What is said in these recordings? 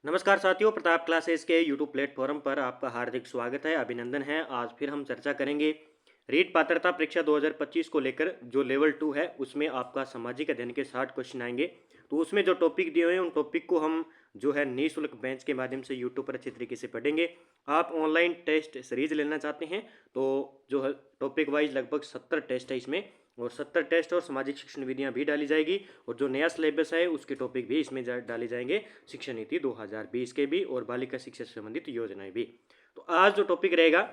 नमस्कार साथियों, प्रताप क्लासेस के यूट्यूब प्लेटफॉर्म पर आपका हार्दिक स्वागत है, अभिनंदन है। आज फिर हम चर्चा करेंगे रीट पात्रता परीक्षा 2025 को लेकर। जो लेवल 2 है उसमें आपका सामाजिक अध्ययन के 60 क्वेश्चन आएंगे। तो उसमें जो टॉपिक दिए हुए हैं उन टॉपिक को हम जो है निःशुल्क बेंच के माध्यम से यूट्यूब पर अच्छी तरीके से पढ़ेंगे। आप ऑनलाइन टेस्ट सीरीज लेना चाहते हैं तो जो है टॉपिक वाइज लगभग 70 टेस्ट है इसमें, और 70 टेस्ट और सामाजिक शिक्षण विधियां भी डाली जाएगी। और जो नया सिलेबस है उसके टॉपिक भी इसमें डाले जाएंगे, शिक्षा नीति 2020 के भी और बालिका शिक्षा से संबंधित योजनाएं भी। तो आज जो टॉपिक रहेगा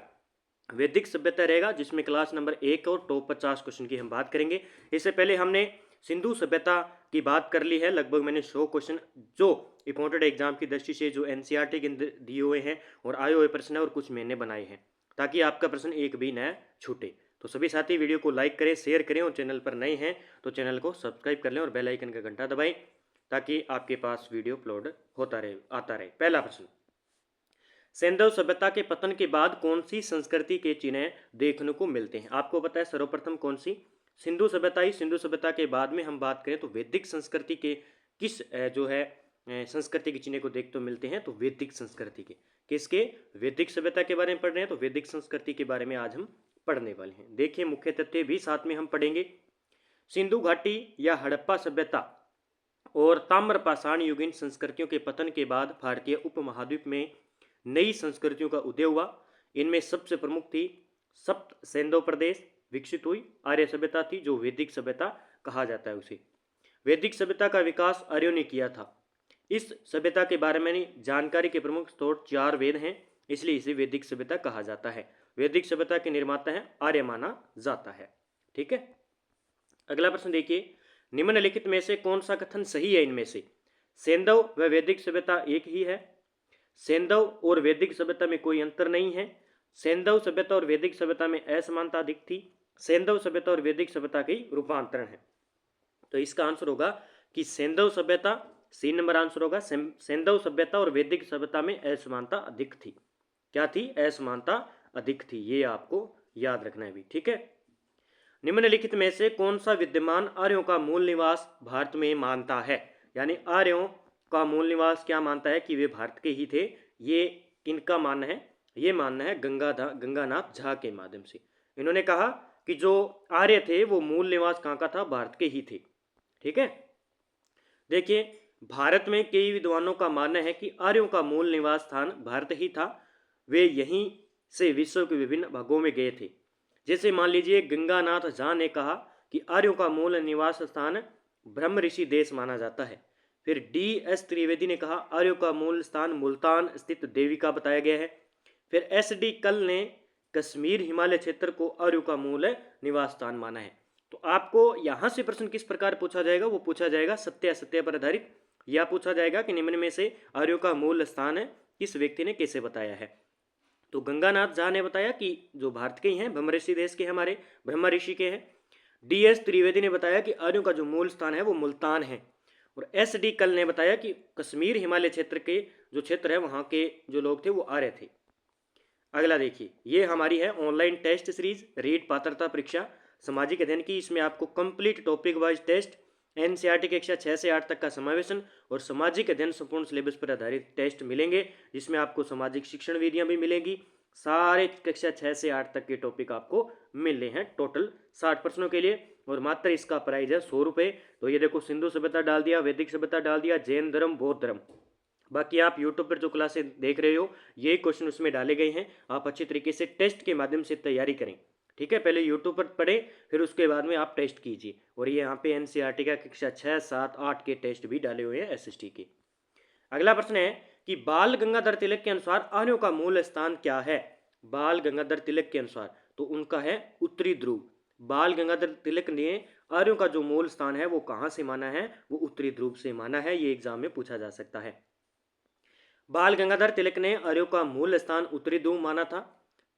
वैदिक सभ्यता रहेगा, जिसमें क्लास नंबर 1 और टॉप 50 क्वेश्चन की हम बात करेंगे। इससे पहले हमने सिंधु सभ्यता की बात कर ली है। लगभग मैंने 100 क्वेश्चन जो इंपॉर्टेंट एग्जाम की दृष्टि से जो एनसीईआरटी के अंदर दिए हुए हैं और आए हुए प्रश्न है और कुछ मैंने बनाए हैं, ताकि आपका प्रश्न एक भी न छूटे। तो सभी साथी वीडियो को लाइक करें, शेयर करें, और चैनल पर नए हैं तो चैनल को सब्सक्राइब कर लें और बेल आइकन का घंटा दबाएं, ताकि आपके पास वीडियो अपलोड आता रहे। पहला प्रश्न, सिंधु सभ्यता के पतन के बाद कौन सी संस्कृति के चिन्ह देखने को मिलते हैं? आपको पता है सर्वप्रथम कौन सी? सिंधु सभ्यता ही। सिंधु सभ्यता के बाद में हम बात करें तो वैदिक संस्कृति के किस जो है संस्कृति के चिन्ह को देखते तो मिलते हैं? तो वैदिक संस्कृति के। किसके? वैदिक सभ्यता के बारे में पढ़ रहे हैं तो वैदिक संस्कृति के बारे में आज हम पढ़ने वाले हैं। देखिए मुख्य तथ्य भी साथ में हम पढ़ेंगे। सिंधु घाटी या हड़प्पा सभ्यता और ताम्रपाषाण युगीन संस्कृतियों के पतन के बाद भारतीय उपमहाद्वीप में नई संस्कृतियों का उदय हुआ। इनमें सबसे प्रमुख थी सप्त सिंधु प्रदेश विकसित हुई। आर्य सभ्यता थी, जो वैदिक सभ्यता कहा जाता है उसे। वैदिक सभ्यता का विकास आर्यों ने किया था। इस सभ्यता के बारे में जानकारी के प्रमुख स्रोत 4 वेद हैं, इसलिए इसे वैदिक सभ्यता कहा जाता है। वैदिक सभ्यता के निर्माता है आर्य माना जाता है। ठीक है, अगला प्रश्न देखिए, निम्नलिखित में से कौन सा कथन सही है? इनमें से सिंधु व वैदिक सभ्यता एक ही है। सिंधु और वैदिक सभ्यता में कोई अंतर नहीं है। सिंधु सभ्यता और वैदिक सभ्यता में असमानता अधिक थी। सिंधु सभ्यता और वैदिक सभ्यता की रूपांतरण है। तो इसका आंसर होगा कि सिंधु सभ्यता, सी नंबर आंसर होगा। सिंधु सभ्यता और वैदिक सभ्यता में असमानता अधिक थी। क्या थी? असमानता अधिक थी। ये आपको याद रखना है भी। ठीक है, निम्नलिखित में से कौन सा विद्यमान आर्यों का मूल निवास भारत में मानता है? यानी आर्यों का मूल निवास क्या मानता है कि वे भारत के ही थे? ये किनका मानना है? ये मानना है गंगानाथ झा के माध्यम से। इन्होंने कहा कि जो आर्य थे वो मूल निवास कहाँ का था? भारत के ही थे। ठीक है, देखिए भारत में कई विद्वानों का मानना है कि आर्यों का मूल निवास स्थान भारत ही था। वे यहीं से विश्व के विभिन्न भागों में गए थे। जैसे मान लीजिए गंगानाथ झा ने कहा कि आर्यों का मूल निवास स्थान ब्रह्म ऋषि देश माना जाता है। फिर DS त्रिवेदी ने कहा आर्यों का मूल स्थान मुल्तान स्थित देविका बताया गया है। फिर SD कल ने कश्मीर हिमालय क्षेत्र को आर्यों का मूल निवास स्थान माना है। तो आपको यहाँ से प्रश्न किस प्रकार पूछा जाएगा? वो पूछा जाएगा सत्य असत्य पर आधारित। यह पूछा जाएगा कि निम्न में से आर्यों का मूल स्थान किस व्यक्ति ने कैसे बताया है? तो गंगानाथ झा ने बताया कि जो भारत के ही हैं, ब्रह्म ऋषि देश के, हमारे ब्रह्मा ऋषि के हैं। DS त्रिवेदी ने बताया कि आर्यों का जो मूल स्थान है वो मुल्तान है। और SD कल ने बताया कि कश्मीर हिमालय क्षेत्र के जो क्षेत्र है वहाँ के जो लोग थे वो आर्य थे। अगला देखिए, ये हमारी है ऑनलाइन टेस्ट सीरीज रीट पात्रता परीक्षा सामाजिक अध्ययन की। इसमें आपको complete topic wise test, NCERT कक्षा 6 से 8 तक का समावेशन और सामाजिक अध्ययन संपूर्ण सिलेबस पर आधारित टेस्ट मिलेंगे, जिसमें आपको सामाजिक शिक्षण विधियां भी मिलेंगी। सारे कक्षा 6 से 8 तक के टॉपिक आपको मिल रहे हैं टोटल 60 प्रश्नों के लिए, और मात्र इसका प्राइस है 100 रुपये। तो ये देखो, सिंधु सभ्यता डाल दिया, वैदिक सभ्यता डाल दिया, जैन धर्म, बौद्ध धर्म। बाकी आप यूट्यूब पर जो क्लासेस देख रहे हो यही क्वेश्चन उसमें डाले गए हैं। आप अच्छी तरीके से टेस्ट के माध्यम से तैयारी करें। ठीक है, पहले यूट्यूब पर पढ़ें, फिर उसके बाद में आप टेस्ट कीजिए। और ये यहाँ पे एनसीईआरटी का कक्षा 6, 7, 8 के टेस्ट भी डाले हुए हैं SST के। अगला प्रश्न है कि बाल गंगाधर तिलक के अनुसार आर्यों का मूल स्थान क्या है? बाल गंगाधर तिलक के अनुसार तो उनका है उत्तरी ध्रुव। बाल गंगाधर तिलक ने आर्यों का जो मूल स्थान है वो कहाँ से माना है? वो उत्तरी ध्रुव से माना है। ये एग्जाम में पूछा जा सकता है। बाल गंगाधर तिलक ने आर्यों का मूल स्थान उत्तरी ध्रुव माना था।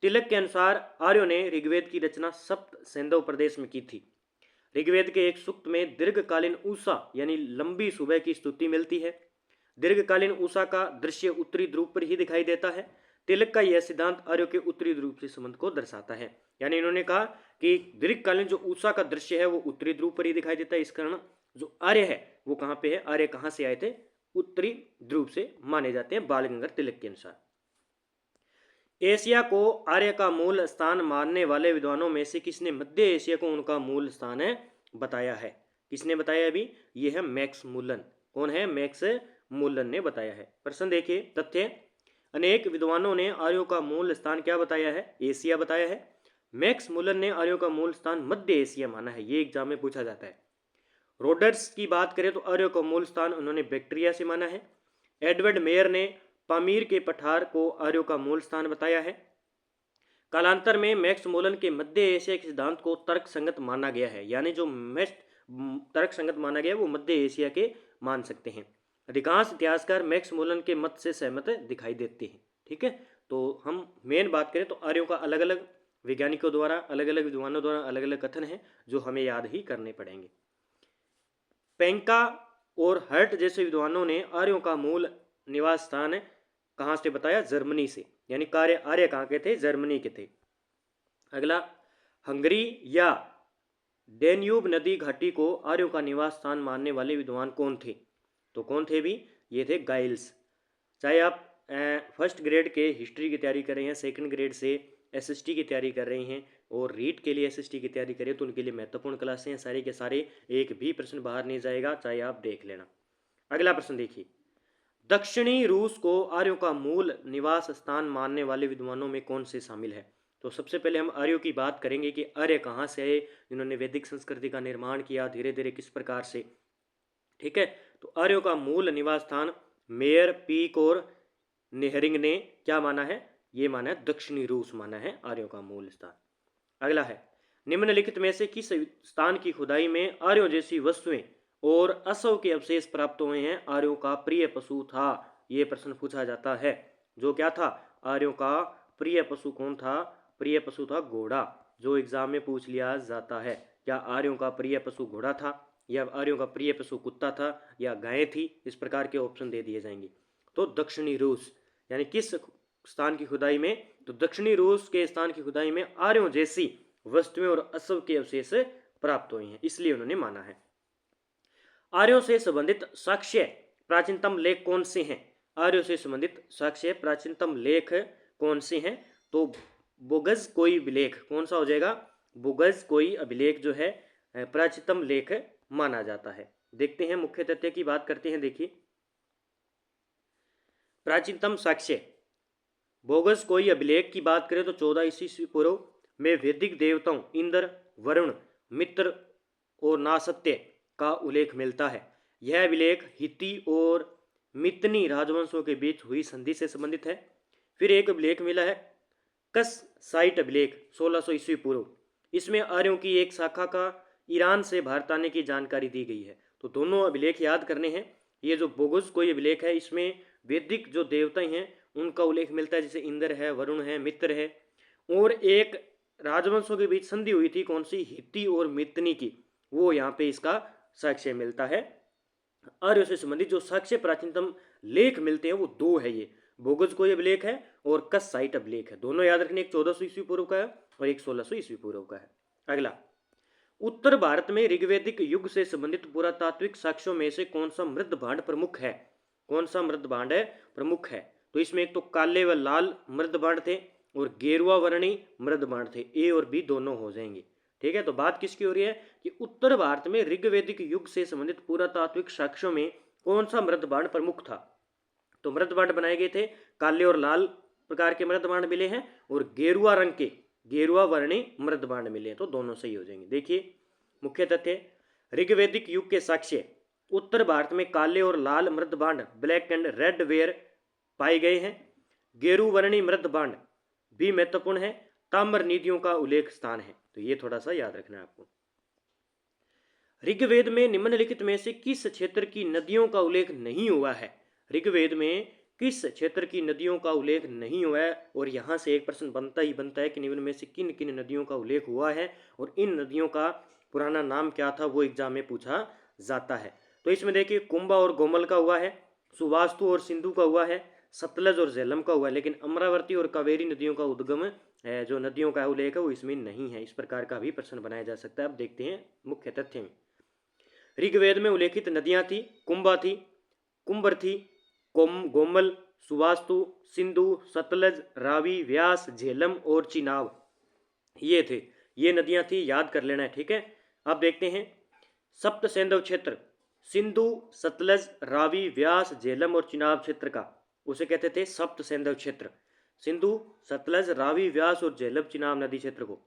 तिलक के अनुसार आर्यों ने ऋग्वेद की रचना सप्त सिंधु प्रदेश में की थी। ऋग्वेद के एक सूक्त में दीर्घकालीन ऊषा यानी लंबी सुबह की स्तुति मिलती है। दीर्घकालीन ऊषा का दृश्य उत्तरी ध्रुव पर ही दिखाई देता है। तिलक का यह सिद्धांत आर्यों के उत्तरी ध्रुव से संबंध को दर्शाता है। यानी इन्होंने कहा कि दीर्घकालीन जो ऊषा का दृश्य है वो उत्तरी ध्रुव पर ही दिखाई देता है। इस कारण जो आर्य है वो कहाँ पे है? आर्य कहाँ से आए थे? उत्तरी ध्रुव से माने जाते हैं बाल गंगाधर तिलक के अनुसार। एशिया को आर्य का मूल स्थान मानने वाले विद्वानों में से किसने मध्य एशिया को उनका मूल स्थान है बताया है? किसने बताया अभी? ये है मैक्स मूलन। कौन है? मैक्स मूलन ने बताया है। प्रश्न देखिए, तथ्य अनेक विद्वानों ने आर्यों का मूल स्थान क्या बताया है? एशिया बताया है। मैक्स मूलन ने आर्यों का मूल स्थान मध्य एशिया माना है। ये एग्जाम में पूछा जाता है। रोडर्स की बात करें तो आर्यों का मूल स्थान उन्होंने बैक्टीरिया से माना है। एडवर्ड मेयर ने पामीर के पठार को आर्यों का मूल स्थान बताया है। कालांतर में मैक्स मूलन के मध्य एशिया के सिद्धांत को तर्क संगत माना गया है, यानी जो तर्क संगत माना गया वो मध्य एशिया के मान सकते हैं। अधिकांश इतिहासकार मैक्स मूलन के मत से सहमत दिखाई देते हैं। ठीक है, तो हम मेन बात करें तो आर्यों का अलग अलग वैज्ञानिकों द्वारा, अलग अलग विद्वानों द्वारा अलग अलग कथन है जो हमें याद ही करने पड़ेंगे। पेंका और हर्ट जैसे विद्वानों ने आर्यों का मूल निवास स्थान कहाँ से बताया? जर्मनी से। यानी आर्य कहाँ के थे? जर्मनी के थे। अगला, हंगरी या डेन्यूब नदी घाटी को आर्यों का निवास स्थान मानने वाले विद्वान कौन थे? तो कौन थे भी? ये थे गाइल्स। चाहे आप फर्स्ट ग्रेड के हिस्ट्री की तैयारी कर रहे हैं, सेकंड ग्रेड से एसएसटी की तैयारी कर रहे हैं और रीट के लिए एसएसटी की तैयारी करें, तो उनके लिए महत्वपूर्ण क्लासें हैं सारे के सारे। एक भी प्रश्न बाहर नहीं जाएगा, चाहे आप देख लेना। अगला प्रश्न देखिए, दक्षिणी रूस को आर्यों का मूल निवास स्थान मानने वाले विद्वानों में कौन से शामिल है? तो सबसे पहले हम आर्यों की बात करेंगे कि आर्य कहाँ से आए, जिन्होंने वैदिक संस्कृति का निर्माण किया धीरे धीरे किस प्रकार से। ठीक है, तो आर्यों का मूल निवास स्थान मेयर, पीक और नेहरिंग ने क्या माना है? ये माना है दक्षिणी रूस माना है आर्यों का मूल स्थान। अगला है, निम्नलिखित में से किस स्थान की खुदाई में आर्यों जैसी वस्तुएं और असव के अवशेष प्राप्त हुए हैं? आर्यों का प्रिय पशु था, ये प्रश्न पूछा जाता है। जो क्या था? आर्यों का प्रिय पशु कौन था? प्रिय पशु था घोड़ा, जो एग्जाम में पूछ लिया जाता है। क्या आर्यों का प्रिय पशु घोड़ा था, या आर्यों का प्रिय पशु कुत्ता था, या गाय थी? इस प्रकार के ऑप्शन दे दिए जाएंगे। तो दक्षिणी रूस, यानी किस स्थान की खुदाई में? तो दक्षिणी रूस के स्थान की खुदाई में आर्यों जैसी वस्तुएं और असव के अवशेष प्राप्त हुए हैं, इसलिए उन्होंने माना है। आर्यों से संबंधित साक्ष्य प्राचीनतम लेख कौन से हैं? आर्यों से संबंधित साक्ष्य प्राचीनतम लेख कौन से हैं? तो बोगज कोई अभिलेख, कौन सा हो जाएगा? बोगज कोई अभिलेख जो है प्राचीनतम लेख माना जाता है। देखते हैं, मुख्य तथ्य की बात करते हैं। देखिए, प्राचीनतम साक्ष्य बोगस कोई अभिलेख की बात करें तो 14 ईस्वी पूर्व में वैदिक देवताओं इंद्र, वरुण, मित्र और नासत्य का उल्लेख मिलता है। यह अभिलेख हित्ती और मितनी राजवंशों के बीच हुई संधि से संबंधित है। फिर एक अभिलेख मिला है कस साइट अभिलेख 1600 ईस्वी पूर्व। इसमें आर्यों की एक शाखा का ईरान से भारत आने की जानकारी दी गई है। तो दोनों अभिलेख याद करने हैं। ये जो बोगस कोई अभिलेख है, इसमें वैदिक जो देवता हैं उनका उल्लेख मिलता है, जैसे इंद्र है, वरुण है, मित्र है, और एक राजवंशों के बीच संधि हुई थी, कौन सी? हित्ती और मितनी की, वो यहाँ पे इसका साक्ष्य मिलता है। आर्यों से संबंधित जो साक्ष्य प्राचीनतम लेख मिलते हैं वो दो है, ये बोगस कोई अभिलेख है और कस साइट अभिलेख है। दोनों याद रखने, एक 1400 ईस्वी पूर्व का है और एक 1600 ईस्वी पूर्व का है। अगला, उत्तर भारत में ऋग्वैदिक युग से संबंधित पुरातात्विक साक्ष्यों में से कौन सा मृद भांड प्रमुख है? कौन सा मृद भांड है प्रमुख है? तो इसमें एक तो काले व लाल मृद भांड थे और गेरुआ वर्णी मृद भांड थे। ए और बी दोनों हो जाएंगे। ठीक है, तो बात किसकी हो रही है कि उत्तर भारत में ऋग्वैदिक युग से संबंधित पुरातात्विक साक्ष्यों में कौन सा मृद भांड प्रमुख था? तो मृद भांड बनाए गए थे, काले और लाल प्रकार के मृद भांड मिले हैं और गेरुआ रंग के, गेरुआ वर्णी मृद भांड मिले हैं। तो दोनों सही हो जाएंगे। देखिए, मुख्य तथ्य ऋग्वैदिक युग के साक्ष्य उत्तर भारत में काले और लाल मृद भांड, ब्लैक एंड रेड वेयर पाए गए हैं। गेरुवर्णी मृद भांड भी महत्वपूर्ण है। ताम्र निधियों का उल्लेख स्थान है। तो ये थोड़ा सा याद रखना है आपको। ऋग्वेद में निम्नलिखित में से किस क्षेत्र की नदियों का उल्लेख नहीं हुआ है? ऋग्वेद में किस क्षेत्र की नदियों का उल्लेख नहीं हुआ है? और यहाँ से एक प्रश्न बनता ही बनता है कि निम्न में से किन किन नदियों का उल्लेख हुआ है और इन नदियों का पुराना नाम क्या था, वो एग्जाम में पूछा जाता है। तो इसमें देखिए, कुंभा और गोमल का हुआ है, सुवास्तु और सिंधु का हुआ है, सतलज और झेलम का हुआ है, लेकिन अमरावती और कावेरी नदियों का उद्गम जो नदियों का उल्लेख है वो इसमें नहीं है। इस प्रकार का भी प्रश्न बनाया जा सकता है। अब देखते हैं मुख्य तथ्य में। ऋग्वेद में उल्लेखित नदियां थी, कुंभा थी, कुंभरथी, गोमल, सुवास्तु, सिंधु, सतलज, रावी, व्यास, झेलम और चिनाब, ये थे, ये नदियां थी, याद कर लेना है, ठीक है। अब देखते हैं सप्त सैंधव क्षेत्र, सिंधु, सतलज, रावी, व्यास, झेलम और चिनाब क्षेत्र का, उसे कहते थे सप्त सैंधव क्षेत्र, सिंधु, सतलज, रावी, व्यास और झेलम चिनाब नदी क्षेत्र को।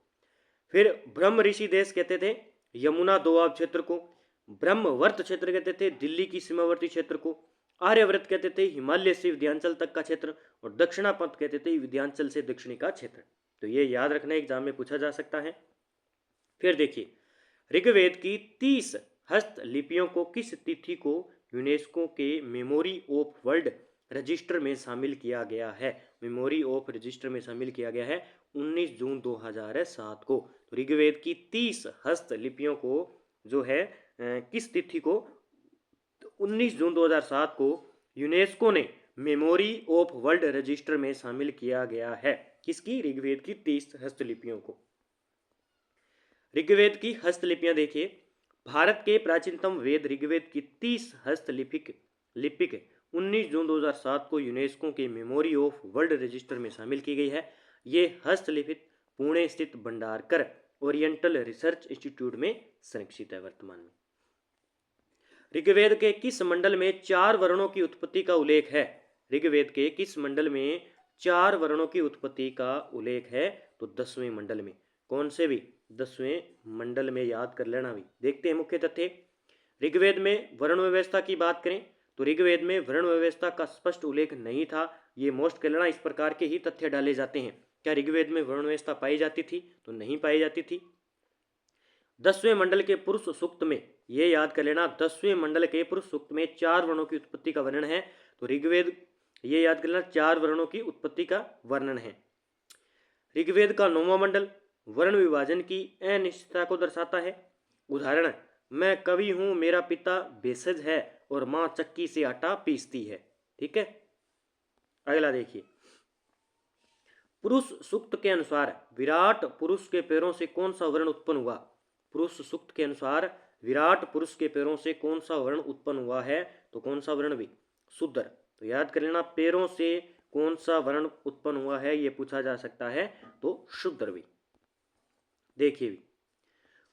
फिर ब्रह्म ऋषि देश कहते थे यमुना दोआब क्षेत्र को, ब्रह्मवर्त क्षेत्र कहते थे दिल्ली की सीमावर्ती क्षेत्र को, आर्यव्रत कहते थे हिमालय से विंध्याचल तक का क्षेत्र, और दक्षिणापंथ कहते थे विंध्याचल से दक्षिणी का क्षेत्र। तो ये याद रखना, एग्जाम में पूछा जा सकता है। फिर देखिए ऋग्वेद की 30 हस्तलिपियों को किस तिथि को यूनेस्को के मेमोरी ऑफ वर्ल्ड रजिस्टर में शामिल किया गया है? मेमोरी ऑफ रजिस्टर में शामिल किया गया है 19 जून 2007 को। तो ऋग्वेद की 30 हस्तलिपियों को जो है किस तिथि को, 19 जून 2007 को यूनेस्को ने मेमोरी ऑफ वर्ल्ड रजिस्टर में शामिल किया गया है। किसकी? ऋग्वेद की 30 हस्तलिपियों को। ऋग्वेद की हस्तलिपियां देखिए, भारत के प्राचीनतम वेद ऋग्वेद की 30 हस्तलिपिक 19 जून 2007 को यूनेस्को के मेमोरी ऑफ वर्ल्ड रजिस्टर में शामिल की गई है। ये हस्तलिपित पुणे स्थित भंडारकर ओरिएंटल रिसर्च इंस्टीट्यूट में संरक्षित है वर्तमान में। ऋग्वेद के किस मंडल में 4 वर्णों की उत्पत्ति का उल्लेख है? ऋग्वेद के किस मंडल में 4 वर्णों की उत्पत्ति का उल्लेख है? तो 10वें मंडल में। कौन से भी? 10वें मंडल में, याद कर लेना भी। देखते हैं मुख्य तथ्य। ऋग्वेद में वर्ण व्यवस्था की बात करें तो ऋग्वेद में वर्ण व्यवस्था का स्पष्ट उल्लेख नहीं था। ये मोस्ट कर लेना, इस प्रकार के ही तथ्य डाले जाते हैं। क्या ऋग्वेद में वर्ण व्यवस्था पाई जाती थी? तो नहीं पाई जाती थी। 10वें मंडल के पुरुष सूक्त में, ये याद कर लेना, 10वें मंडल के पुरुष सूक्त में 4 वर्णों की उत्पत्ति का वर्णन है। तो ऋग्वेद, ये याद कर लेना, 4 वर्णों की उत्पत्ति का वर्णन है। ऋग्वेद का 9वां मंडल वर्ण विभाजन की अनिश्चितता को दर्शाता है। उदाहरण, मैं कवि हूं, मेरा पिता भेषज है और मां चक्की से आटा पीसती है। ठीक है। अगला देखिए, पुरुष सूक्त के अनुसार विराट पुरुष के पैरों से कौन सा वर्ण उत्पन्न हुआ? पुरुष सूक्त के अनुसार विराट पुरुष के पैरों से कौन सा वर्ण उत्पन्न हुआ है? तो कौन सा वर्ण भी? शूद्र। तो याद कर लेना, पैरों से कौन सा वर्ण उत्पन्न हुआ है, यह पूछा जा सकता है। तो शूद्र भी। देखिए भी,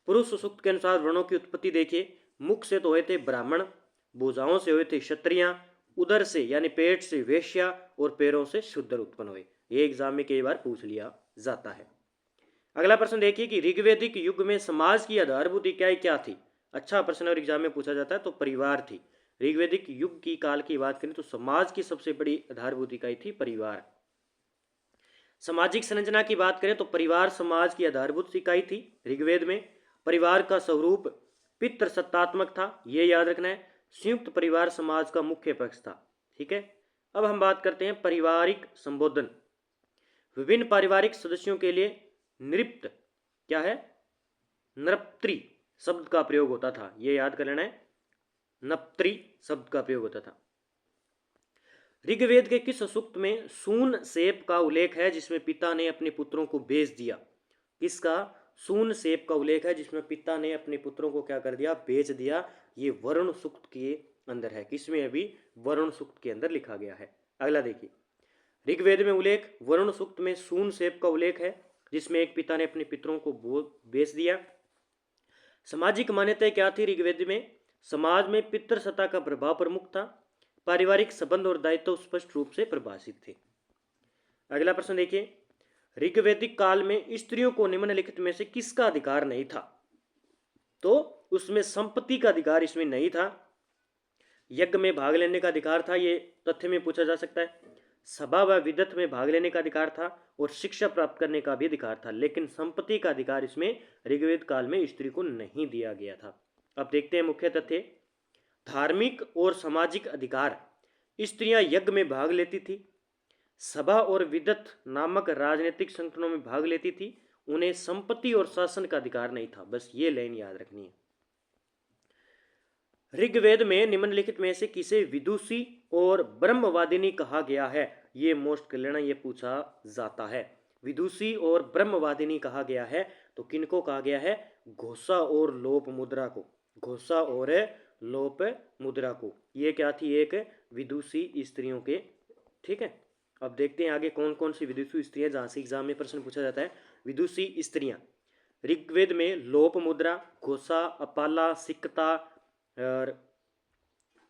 पुरुष सूक्त के अनुसार वर्णों की उत्पत्ति देखिए, मुख से तो हुए थे ब्राह्मण, भुजाओं से हुए थे क्षत्रिय, उदर से यानी पेट से वैश्या और पैरों से शूद्र उत्पन्न हुए। ये एग्जाम में कई बार पूछ लिया जाता है। अगला प्रश्न देखिए कि ऋग्वैदिक युग में समाज की आधारभूत इकाई क्या थी? अच्छा प्रश्न और एग्जाम में पूछा जाता है। तो परिवार थी। ऋग्वैदिक युग की काल की बात करें तो समाज की सबसे बड़ी आधारभूत इकाई थी परिवार। सामाजिक संरचना की बात करें तो परिवार समाज की आधारभूत इकाई थी। ऋग्वेद में परिवार का स्वरूप पितृसत्तात्मक था, ये याद रखना है। संयुक्त परिवार समाज का मुख्य पक्ष था। ठीक है। अब हम बात करते हैं पारिवारिक संबोधन। विभिन्न पारिवारिक सदस्यों के लिए नृप्त क्या है? नृप्त्री शब्द का प्रयोग होता था, ये याद कर लेना है। नप्त्री शब्द का प्रयोग होता था। ऋग्वेद के किस सूक्त में सून सेप का उल्लेख है जिसमें पिता ने अपने पुत्रों को बेच दिया? किसका? सून सेप का उल्लेख है जिसमें पिता ने अपने पुत्रों को क्या कर दिया? बेच दिया। ये वरुण सूक्त के अंदर है। किसमें? अभी वरुण सूक्त के अंदर लिखा गया है। अगला देखिए, ऋग्वेद में उल्लेख वरुण सूक्त में सून सेप का उल्लेख है जिसमें एक पिता ने अपने पितरों को बेच दिया। सामाजिक मान्यताएं क्या थी ऋग्वेद में? समाज में पितृसत्ता का प्रभाव प्रमुख था। पारिवारिक संबंध और दायित्व स्पष्ट रूप से परिभाषित थे। अगला प्रश्न देखिए, ऋग्वैदिक काल में स्त्रियों को निम्नलिखित में से किसका अधिकार नहीं था? तो उसमें संपत्ति का अधिकार इसमें नहीं था। यज्ञ में भाग लेने का अधिकार था, ये तथ्य में पूछा जा सकता है। सभा व विदत में भाग लेने का अधिकार था और शिक्षा प्राप्त करने का भी अधिकार था, लेकिन संपत्ति का अधिकार इसमें ऋग्वेद काल में स्त्री को नहीं दिया गया था। अब देखते हैं मुख्य तथ्य। धार्मिक और सामाजिक अधिकार, स्त्रियां यज्ञ में भाग लेती थी, सभा और विदत नामक राजनीतिक संगठनों में भाग लेती थी। उन्हें संपत्ति और शासन का अधिकार नहीं था। बस ये लाइन याद रखनी है। ऋग्वेद में निम्नलिखित में से किसे विदुषी और ब्रह्मवादिनी कहा गया है? ये मोस्ट कर लेना, ये पूछा जाता है। विदुषी और ब्रह्मवादिनी कहा गया है तो किनको कहा गया है? घोषा और लोप मुद्रा को। घोषा और लोप मुद्रा को। ये क्या थी, एक विदुषी स्त्रियों के, ठीक है। अब देखते हैं आगे कौन कौन सी विदुषी स्त्रियां जहाँ से एग्जाम में प्रश्न पूछा जाता है। विदुषी स्त्रियां, ऋग्वेद में लोप मुद्रा, घोषा, अपाला, सिक्ता और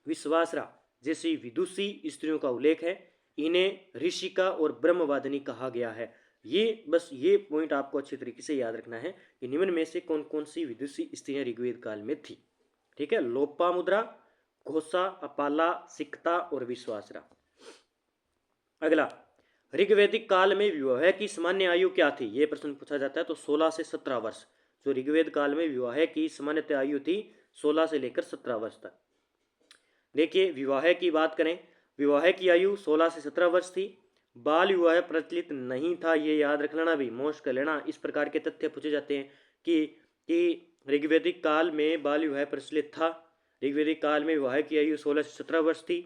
विश्वासरा जैसी विदुषी स्त्रियों का उल्लेख है। इन्हें ऋषिका और ब्रह्मवादिनी कहा गया है। ये बस ये पॉइंट आपको अच्छी तरीके से याद रखना है कि निम्न में से कौन कौन सी विदुषी स्त्रियां ऋग्वेद काल में थी, ठीक है। लोपा मुद्रा, घोषा, अपाला, सिक्ता और विश्वासरा। अगला, ऋग्वैदिक काल में विवाह की सामान्य आयु क्या थी, ये प्रश्न पूछा जाता है। तो 16 से 17 वर्ष। जो ऋग्वेद काल में विवाह की सामान्य आयु थी 16 से लेकर 17 वर्ष तक। देखिए विवाह की बात करें, विवाह की आयु 16 से 17 वर्ष थी। बाल विवाह प्रचलित नहीं था, ये याद रख लेना भी, मोस्ट कर लेना। इस प्रकार के तथ्य पूछे जाते हैं कि ऋग्वैदिक काल में बाल विवाह प्रचलित था। ऋग्वैदिक काल में विवाह की आयु 16 से 17 वर्ष थी।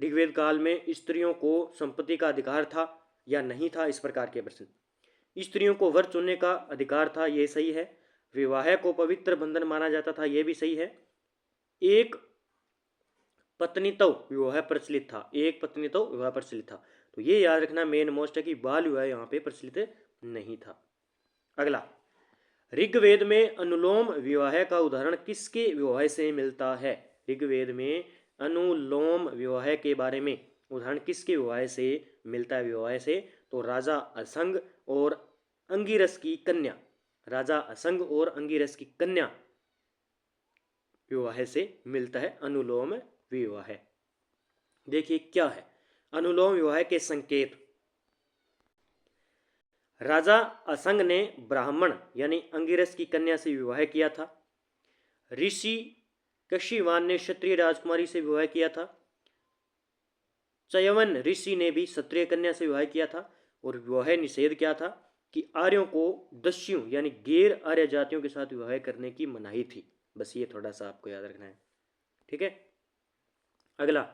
ऋग्वेद काल में स्त्रियों को संपत्ति का अधिकार था या नहीं था, इस प्रकार के प्रश्न। स्त्रियों को वर चुनने का अधिकार था, ये सही है। विवाह को पवित्र बंधन माना जाता था, ये भी सही है। एक पत्नीत्व विवाह प्रचलित था, एक पत्नीत्व विवाह प्रचलित था। तो ये याद रखना मेन मोस्ट है कि बाल विवाह यहाँ पे प्रचलित नहीं था। अगला, ऋग्वेद में अनुलोम विवाह का उदाहरण किसके विवाह से मिलता है। ऋग्वेद में अनुलोम विवाह के बारे में उदाहरण किसके विवाह से मिलता है, विवाह से। तो राजा असंग और अंगिरस की कन्या, राजा असंग और अंगिरस की कन्या विवाह से मिलता है अनुलोम विवाह। देखिए क्या है अनुलोम विवाह के संकेत। राजा असंग ने ब्राह्मण यानी अंगिरस की कन्या से विवाह किया था। ऋषि कशिवान ने क्षत्रिय राजकुमारी से विवाह किया था। चयवन ऋषि ने भी क्षत्रिय कन्या से विवाह किया था। और विवाह निषेध क्या था कि आर्यों को दस्युओं यानी गैर आर्य जातियों के साथ विवाह करने की मनाही थी। बस ये थोड़ा सा आपको याद रखना है, ठीक है। अगला,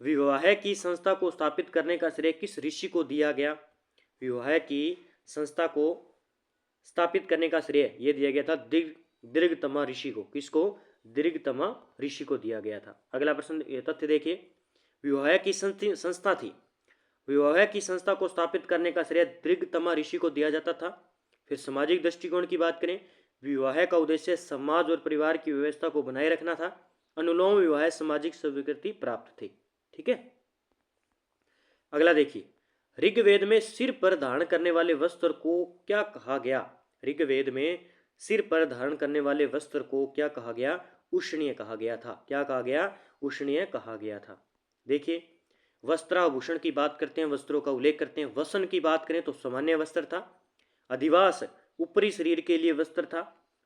विवाह की संस्था को स्थापित करने का श्रेय किस ऋषि को दिया गया। विवाह की संस्था को स्थापित करने का श्रेय यह दिया गया था दीर्घतमा ऋषि को। किसको, दीर्घतमा ऋषि को दिया गया था। अगला प्रश्न तथ्य देखिए, विवाह की संस्था थी, विवाह की संस्था को स्थापित करने का श्रेय दीर्घतमा ऋषि को दिया जाता था। फिर सामाजिक दृष्टिकोण की बात करें, विवाह का उद्देश्य समाज और परिवार की व्यवस्था को बनाए रखना था। अनुलोम विवाह सामाजिक स्वीकृति प्राप्त थी, ठीक है। अगला देखिए, ऋग्वेद में सिर पर धारण करने वाले वस्त्र को क्या कहा गया। ऋग्वेद में सिर पर धारण करने वाले वस्त्र को क्या कहा गया, उष्णीय कहा गया था। क्या कहा गया, उष्णीय कहा गया था। देखिए वस्त्राभूषण की बात करते हैं, वस्त्रों का उल्लेख करते हैं। वसन की बात करें तो सामान्य वस्त्र था। अधिवास ऊपरी शरीर के लिए वस्त्र था।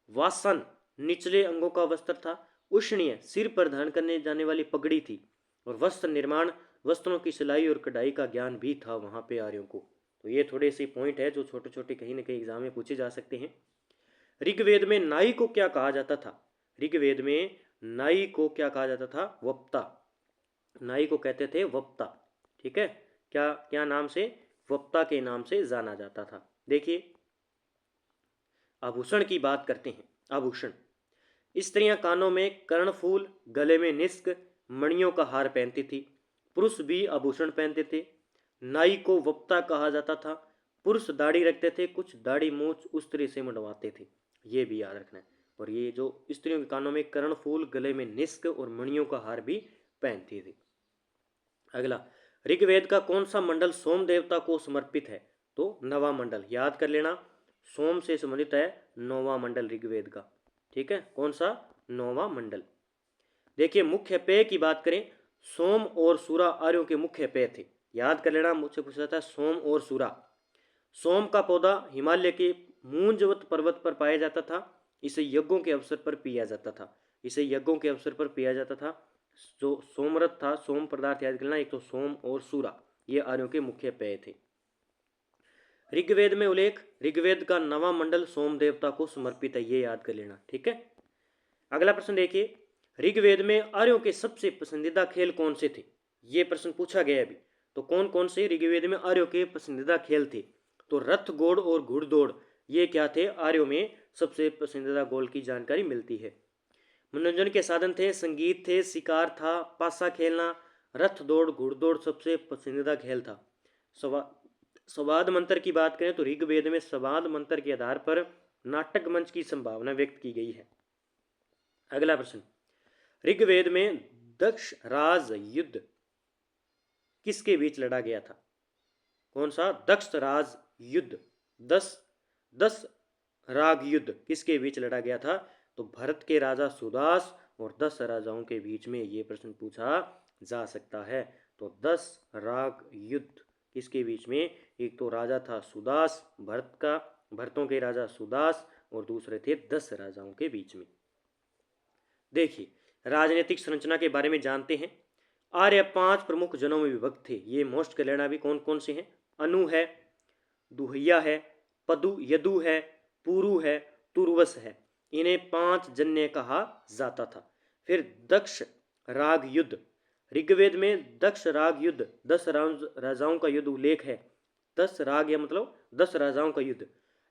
वासन निचले अंगों का वस्त्र था। उष्णीय सिर पर धारण करने जाने वाली पगड़ी थी। और वस्त्र निर्माण, वस्त्रों की सिलाई और कढ़ाई का ज्ञान भी था वहां पे आर्यों को। तो ये थोड़े से पॉइंट है जो छोटे छोटे कहीं ना कहीं एग्जाम में पूछे जा सकते हैं। ऋग्वेद में नाई को क्या कहा जाता था। ऋग्वेद में नाई को क्या कहा जाता था, वप्ता। नाई को कहते थे वप्ता, ठीक है। क्या क्या नाम से, वप्ता के नाम से जाना जाता था। देखिए आभूषण की बात करते हैं। आभूषण, स्त्रियां कानों में कर्णफूल, गले में निष्क, मणियों का हार पहनती थी। पुरुष भी आभूषण पहनते थे। नाई को वप्ता कहा जाता था। पुरुष दाढ़ी रखते थे, कुछ दाढ़ी मूछ उस तरह से मंडवाते थे, ये भी याद रखना है। और ये जो स्त्रियों के कानों में कर्णफूल, गले में निष्क और मणियों का हार भी पहनती थी। अगला, ऋग्वेद का कौन सा मंडल सोम देवता को समर्पित है। तो नवा मंडल, याद कर लेना, सोम से संबंधित है नौवां मंडल ऋग्वेद का, ठीक है। कौन सा, नौवां मंडल। देखिए मुख्य पेय की बात करें, सोम और सूरा आर्यों के मुख्य पेय थे। याद कर लेना, मुझसे पूछा जाता है सोम और सूरा। सोम का पौधा हिमालय के मूंजवत पर्वत पर पाया जाता था। इसे यज्ञों के अवसर पर पिया जाता था। इसे यज्ञों के अवसर पर पिया जाता था। जो सोमरथ था, सोम पदार्थ याद कर लेना, एक तो सोम और सूरा, ये आर्यों के मुख्य पेय थे। ऋग्वेद में उल्लेख, ऋग्वेद का नवा मंडल सोम देवता को समर्पित है, ये याद कर लेना, ठीक है। अगला प्रश्न देखिए, ऋग्वेद में आर्यों के सबसे पसंदीदा खेल कौन से थे। ये प्रश्न पूछा गया अभी। तो कौन कौन से ऋग्वेद में आर्यों के पसंदीदा खेल थे। तो रथ गौड़ और घुड़दौड़, ये क्या थे, आर्यों में सबसे पसंदीदा गोल की जानकारी मिलती है। मनोरंजन के साधन थे, संगीत थे, शिकार था, पासा खेलना, रथ दौड़, घुड़दौड़ सबसे पसंदीदा खेल था। संवाद मंत्र की बात करें तो ऋग्वेद में संवाद मंत्र के आधार पर नाटक मंच की संभावना व्यक्त की गई है। अगला प्रश्न, ऋग्वेद में दक्ष राज युद्ध किसके बीच लड़ा गया था? कौन सा? दक्ष राज युद्ध, दस राग युद्ध किसके बीच लड़ा गया था? तो भरत के राजा सुदास और 10 राजाओं के बीच में ये प्रश्न पूछा जा सकता है। तो 10 राग युद्ध किसके बीच में? एक तो राजा था सुदास, भरतों के राजा सुदास, और दूसरे थे 10 राजाओं के बीच में। देखिए, राजनीतिक संरचना के बारे में जानते हैं। आर्य 5 प्रमुख जनों में विभक्त थे। ये मोस्ट कर लेना भी कौन कौन से हैं? अनु है, दुहिया है, पदु यदु है, पुरु है, तुर्वस है। इन्हें 5 जन्य कहा जाता था। फिर दक्ष राग युद्ध, ऋग्वेद में दक्ष राग युद्ध 10 राजाओं का युद्ध उल्लेख है। 10 राग या मतलब 10 राजाओं का युद्ध।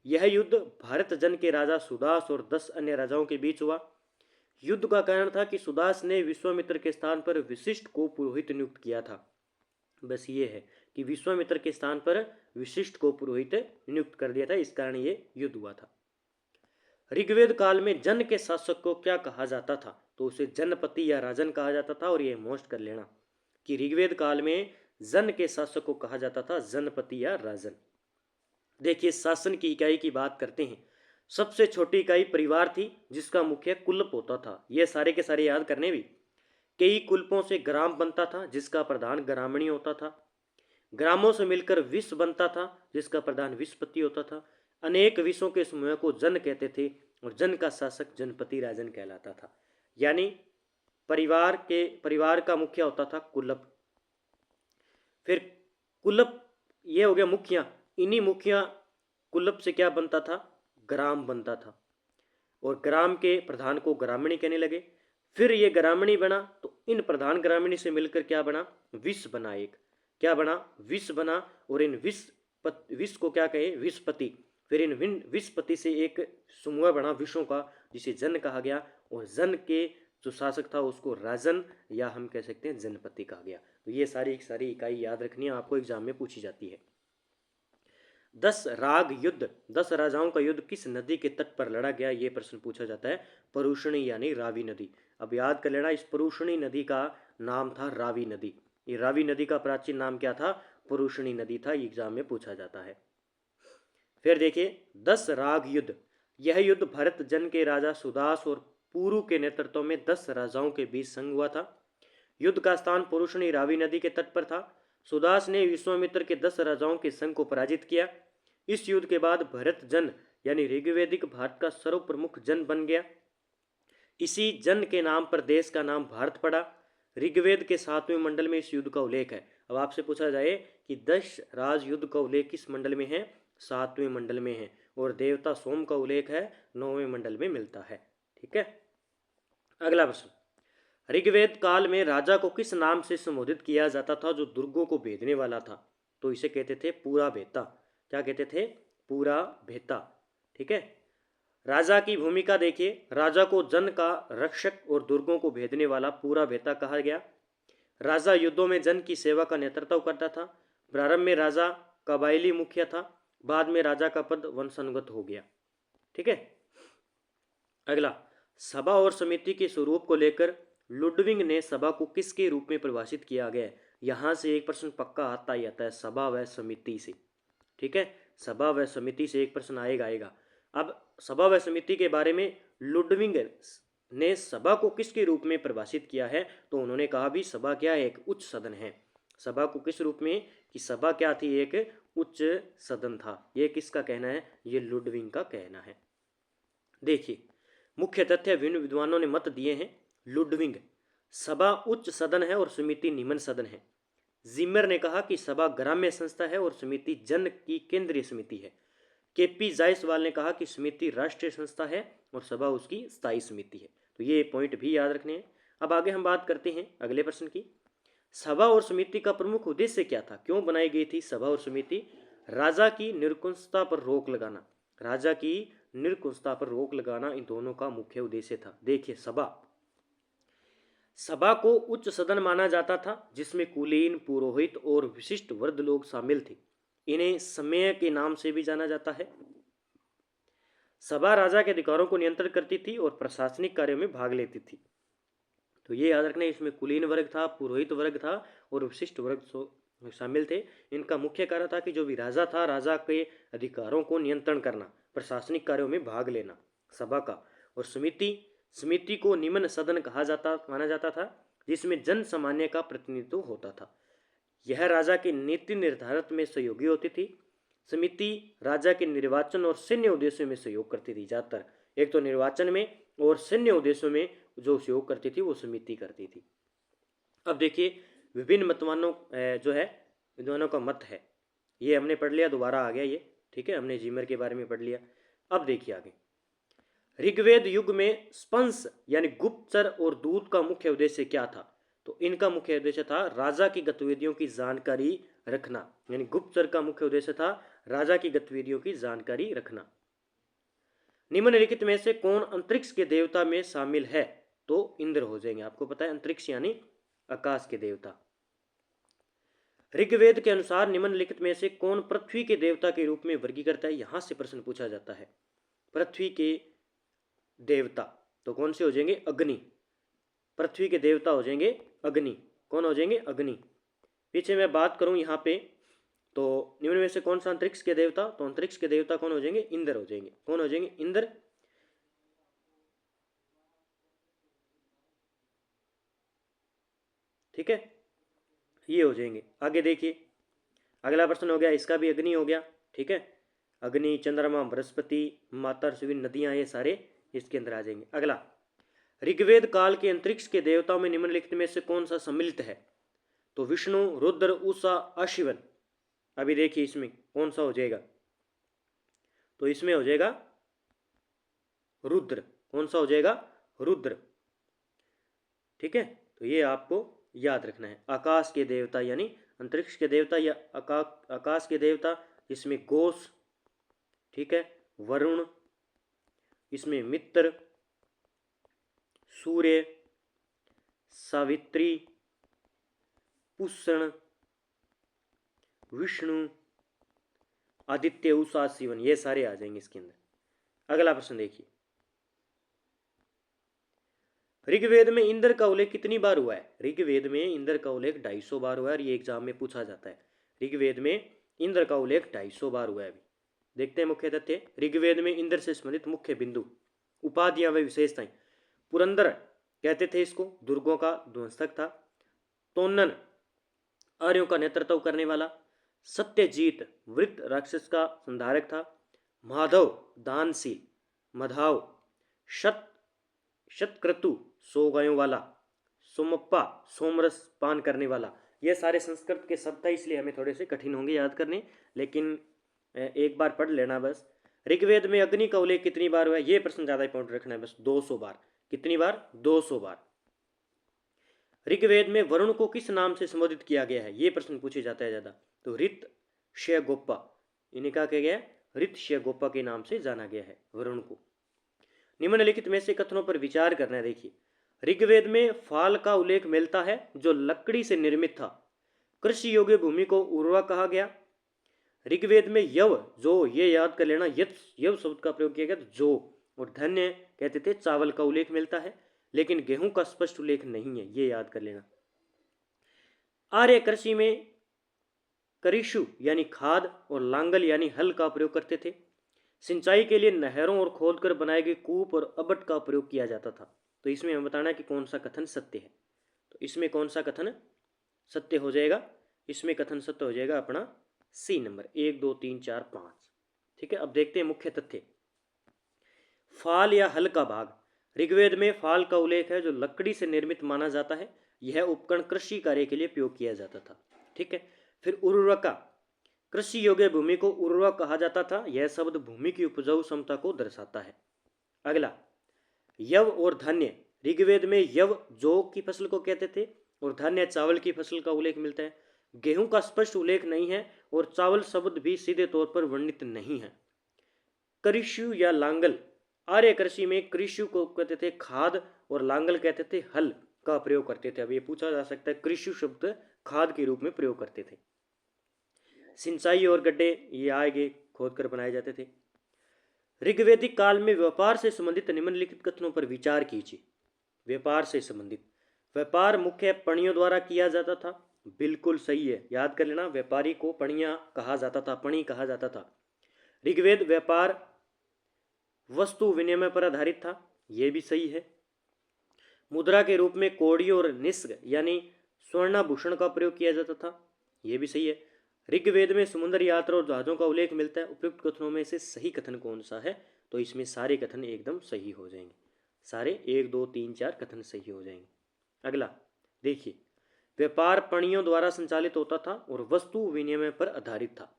यह युद्ध भारत जन के राजा सुदास और 10 अन्य राजाओं के बीच हुआ। युद्ध का कारण था कि सुदास ने विश्वामित्र के स्थान पर वशिष्ठ को पुरोहित नियुक्त किया था। बस ये है कि विश्वामित्र के स्थान पर वशिष्ठ को पुरोहित नियुक्त कर दिया था, इस कारण ये युद्ध हुआ था। ऋग्वेद काल में जन के शासक को क्या कहा जाता था? तो उसे जनपति या राजन कहा जाता था। और ये मोस्ट कर लेना कि ऋग्वेद काल में जन के शासक को कहा जाता था जनपति या राजन। देखिए, शासन की इकाई की बात करते हैं। सबसे छोटी इकाई परिवार थी, जिसका मुख्य कुलप होता था। ये सारे के सारे याद करने भी। कई कुलपों से ग्राम बनता था, जिसका प्रधान ग्रामणी होता था। ग्रामों से मिलकर विश्व बनता था, जिसका प्रधान विश्वपति होता था। अनेक विषयों के समूह को जन कहते थे और जन का शासक जनपति राजन कहलाता था। यानी परिवार का मुखिया होता था कुलप। फिर कुलप ये हो गया मुखिया। इन्हीं मुखिया कुलप से क्या बनता था? ग्राम बनता था। और ग्राम के प्रधान को ग्रामणी कहने लगे। फिर ये ग्रामणी बना तो इन प्रधान ग्रामणी से मिलकर क्या बना? विश्व बना। एक क्या बना? विश्व बना। और इन विश्व को क्या कहे? विश्वपति। फिर इन विश्वपति से एक समूह बना विश्वों का, जिसे जन कहा गया। और जन के जो शासक था उसको राजन या हम कह सकते हैं जनपति कहा गया। तो ये सारी इकाई याद रखनी है, आपको एग्जाम में पूछी जाती है। 10 राग युद्ध, 10 राजाओं का युद्ध किस नदी के तट पर लड़ा गया? ये प्रश्न पूछा जाता है। परुषणी यानी रावी नदी। अब याद कर लेना, इस परुषणी नदी का नाम था रावी नदी। ये रावी नदी का प्राचीन नाम क्या था? परुषणी नदी था। एग्जाम में पूछा जाता है। फिर देखिए, 10 राग युद्ध, यह युद्ध भरत जन के राजा सुदास और पुरु के नेतृत्व में 10 राजाओं के बीच संग हुआ था। युद्ध का स्थान पुरुषणी रावी नदी के तट पर था। सुदास ने विश्वामित्र के 10 राजाओं के संघ को पराजित किया। इस युद्ध के बाद भरत जन यानी ऋग्वेदिक भारत का सर्व प्रमुख जन बन गया। इसी जन के नाम पर देश का नाम भारत पड़ा। ऋग्वेद के 7वें मंडल में इस युद्ध का उल्लेख है। अब आपसे पूछा जाए कि 10 राज युद्ध का उल्लेख किस मंडल में है? 7वें मंडल में है। और देवता सोम का उल्लेख है 9वें मंडल में मिलता है। ठीक है। अगला प्रश्न, ऋग्वेद काल में राजा को किस नाम से संबोधित किया जाता था जो दुर्गों को भेदने वाला था? तो इसे कहते थे पूरा भेता। क्या कहते थे? पूरा भेता। ठीक है। राजा की भूमिका देखिए, राजा को जन का रक्षक और दुर्गों को भेदने वाला पूरा भेता कहा गया। राजा युद्धों में जन की सेवा का नेतृत्व करता था। प्रारंभ में राजा कबायली मुखिया था, बाद में राजा का पद वंशानुगत हो गया। ठीक है। अगला, सभा और समिति के स्वरूप को लेकर लुडविंग ने सभा को किसके रूप में परिभाषित किया गया है? यहां से एक प्रश्न पक्का आता ही आता है, सभा व समिति से। ठीक है, सभा व समिति से एक प्रश्न आएगा। अब सभा व समिति के बारे में लुडविंग ने सभा को किसके रूप में परिभाषित किया है? तो उन्होंने कहा भी सभा क्या है? एक उच्च सदन है। सभा को किस रूप में? कि सभा क्या थी? एक उच्च सदन था। ये किसका कहना है? ये लुडविंग का कहना है। देखिए, मुख्य तथ्य विभिन्न विद्वानों ने मत दिए हैं। लुडविंग, सभा उच्च सदन है और समिति निम्न सदन है। जिमर ने कहा कि सभा ग्राम्य संस्था है और समिति जन की केंद्रीय समिति है। केपी जायसवाल ने कहा कि समिति राष्ट्रीय संस्था है और सभा उसकी स्थायी समिति है। तो ये पॉइंट भी याद रखने हैं। अब आगे हम बात करते हैं अगले प्रश्न की। सभा और समिति का प्रमुख उद्देश्य क्या था? क्यों बनाई गई थी सभा और समिति? राजा की निरंकुशता पर रोक लगाना इन दोनों का मुख्य उद्देश्य था। देखिए, सभा सभा को उच्च सदन माना जाता था जिसमें कुलीन, पुरोहित और विशिष्ट वर्ग लोग शामिल थे। इन्हें समय के नाम से भी जाना जाता है। सभा राजा के अधिकारों को नियंत्रण करती थी और प्रशासनिक कार्यों में भाग लेती थी। तो ये याद रखना, इसमें कुलीन वर्ग था, पुरोहित वर्ग था और विशिष्ट वर्ग शामिल थे। इनका मुख्य कार्य था कि जो भी राजा था, राजा के अधिकारों को नियंत्रण करना, प्रशासनिक कार्यों में भाग लेना सभा का। और समिति को निम्न सदन कहा जाता माना जाता था जिसमें जन सामान्य का प्रतिनिधित्व होता था। यह राजा के नीति निर्धारण में सहयोगी होती थी। समिति राजा के निर्वाचन और सैन्य उद्देश्यों में सहयोग करती थी। ज़्यादातर एक तो निर्वाचन में और सैन्य उद्देश्यों में जो सहयोग करती थी वो समिति करती थी। अब देखिए विभिन्न मतवानों जो है विद्वानों का मत है, ये हमने पढ़ लिया, दोबारा आ गया ये, ठीक है, हमने जीमर के बारे में पढ़ लिया। अब देखिए आगे, ऋग्वेद युग में स्पंस यानी गुप्तचर और दूत का मुख्य उद्देश्य क्या था? तो इनका मुख्य उद्देश्य था राजा की गतिविधियों की जानकारी रखना, यानी गुप्तचर का मुख्य उद्देश्य था राजा की गतिविधियों की जानकारी रखना। निम्नलिखित में से कौन अंतरिक्ष के देवता में शामिल है? तो इंद्र हो जाएंगे। आपको पता है अंतरिक्ष यानी आकाश के देवता। ऋग्वेद के अनुसार निम्नलिखित में से कौन पृथ्वी के देवता के रूप में वर्गीकृत है? यहां से प्रश्न पूछा जाता है। पृथ्वी के देवता तो कौन से हो जाएंगे? अग्नि। पृथ्वी के देवता हो जाएंगे अग्नि। कौन हो जाएंगे? अग्नि। पीछे मैं बात करूं यहाँ पे, तो निम्न में से कौन सा अंतरिक्ष के देवता? तो अंतरिक्ष के देवता कौन हो जाएंगे? इंद्र हो जाएंगे। कौन हो जाएंगे? इंद्र। ठीक है, ये हो जाएंगे। आगे देखिए, अगला प्रश्न हो गया, इसका भी अग्नि हो गया। ठीक है, अग्नि, चंद्रमा, बृहस्पति, माता, सूर्य, नदियां, ये सारे इसके अंदर आ जाएंगे। अगला, ऋग्वेद काल के अंतरिक्ष के देवताओं में निम्नलिखित में से कौन सा सम्मिलित है? तो विष्णु, रुद्र, उषा, अशिवन। अभी देखिए इसमें कौन सा हो जाएगा? तो इसमें हो जाएगा रुद्र। कौन सा हो जाएगा? रुद्र। ठीक है, तो ये आपको याद रखना है। आकाश के देवता यानी अंतरिक्ष के देवता या आकाश के देवता, इसमें घोष, ठीक है, वरुण, इसमें मित्र, सूर्य, सावित्री, पुष्ण, विष्णु, आदित्य, उषा, शिवन, ये सारे आ जाएंगे इसके अंदर। अगला प्रश्न देखिए, ऋग्वेद में इंद्र का उल्लेख कितनी बार हुआ है? ऋग्वेद में इंद्र का उल्लेख 250 बार हुआ है और ये एग्जाम में पूछा जाता है। ऋग्वेद में इंद्र का उल्लेख 250 बार हुआ है। अभी देखते हैं मुख्य तथ्य। ऋग्वेद में इंद्र से संबंधित मुख्य बिंदु, उपाधियां व विशेषताएं। पुरंदर कहते थे इसको, दुर्गों का ध्वंसक था। तोन्नन आर्यों का नेतृत्व करने वाला। सत्यजीत वृत्त राक्षस का संधारक था। माधव दानशील। मधाव शतक्रतु 100 गायों वाला। सोमप्पा सोमरस पान करने वाला। ये सारे संस्कृत के शब्द है, इसलिए हमें थोड़े से कठिन होंगे याद करने, लेकिन एक बार पढ़ लेना बस। ऋग्वेद में अग्नि का उल्लेख कितनी बार हुआ है? ये प्रश्न ज्यादा इंपॉर्टेंट रखना है, बस 200 बार। कितनी बार? 200 बार। ऋग्वेद में वरुण को किस नाम से संबोधित किया गया है? ये प्रश्न पूछे जाता है ज्यादा। तो ऋत श्य गोप्पा, इन्हें कहा गया है ऋत श्य गोप्पा के नाम से जाना गया है वरुण को। निम्नलिखित में से कथनों पर विचार करना है। देखिए, ऋग्वेद में फाल का उल्लेख मिलता है जो लकड़ी से निर्मित था। कृषि योग्य भूमि को उर्वरा कहा गया। ऋग्वेद में यव, जो, ये याद कर लेना, यव शब्द का प्रयोग किया गया। तो जो और धन्य कहते थे, चावल का उल्लेख मिलता है, लेकिन गेहूं का स्पष्ट उल्लेख नहीं है, ये याद कर लेना। आर्य कृषि में करिशु यानी खाद और लांगल यानी हल का प्रयोग करते थे। सिंचाई के लिए नहरों और खोदकर बनाए गए कूप और अबट का प्रयोग किया जाता था। तो इसमें हमें बताना है कि कौन सा कथन सत्य है। तो इसमें कौन सा कथन सत्य हो जाएगा? इसमें कथन सत्य हो जाएगा अपना सी नंबर, 1 2 3 4 5। ठीक है, अब देखते हैं मुख्य तथ्य। फाल या हल का भाग। ऋग्वेद में फाल का उल्लेख है जो लकड़ी से निर्मित माना जाता है। यह उपकरण कृषि कार्य के लिए उपयोग किया जाता था। ठीक है, फिर उर्वरका, कृषि योग्य भूमि को उर्वरक कहा जाता था। यह शब्द भूमि की उपजाऊ क्षमता को दर्शाता है। अगला, यव और धान्य। ऋग्वेद में यव जौ की फसल को कहते थे और धान्य चावल की फसल का उल्लेख मिलता है। गेहूं का स्पष्ट उल्लेख नहीं है और चावल शब्द भी सीधे तौर पर वर्णित नहीं है। कृषि या लांगल, आर्य कृषि में कृषि को कहते थे खाद और लांगल कहते थे हल का प्रयोग करते थे। अब ये पूछा जा सकता है, कृषि शब्द खाद के रूप में प्रयोग करते थे। सिंचाई और गड्ढे ये आगे खोद कर बनाए जाते थे। ऋग्वैदिक काल में व्यापार से संबंधित निम्नलिखित कथनों पर विचार कीजिए। व्यापार से संबंधित, व्यापार मुख्य पणियों द्वारा किया जाता था। बिल्कुल सही है, याद कर लेना, व्यापारी को पणिया कहा जाता था, पणी कहा जाता था। ऋग्वेद व्यापार वस्तु विनिमय पर आधारित था, यह भी सही है। मुद्रा के रूप में कौड़ी और निस्ग यानी स्वर्णाभूषण का प्रयोग किया जाता था, यह भी सही है। ऋग्वेद में समुद्र यात्रा और जहाजों का उल्लेख मिलता है। उपयुक्त कथनों में से सही कथन कौन सा है? तो इसमें सारे कथन एकदम सही हो जाएंगे, सारे 1 2 3 4 कथन सही हो जाएंगे। अगला देखिए, व्यापार पणियों द्वारा संचालित होता था और वस्तु विनिमय पर आधारित था।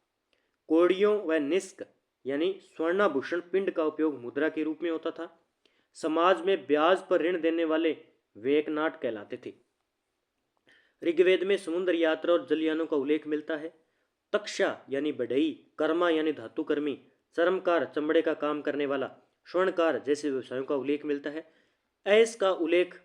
कौड़ियों व निस्क यानी स्वर्णाभूषण पिंड का उपयोग मुद्रा के रूप में होता था। समाज में ब्याज पर ऋण देने वाले वेकनाट कहलाते थे। ऋग्वेद में समुद्र यात्रा और जलयानों का उल्लेख मिलता है। तक्षा यानी बढ़ई, कर्मा यानी धातुकर्मी, चर्मकार चमड़े का काम करने वाला, स्वर्णकार जैसे व्यवसायों का उल्लेख मिलता है। ऐस का उल्लेख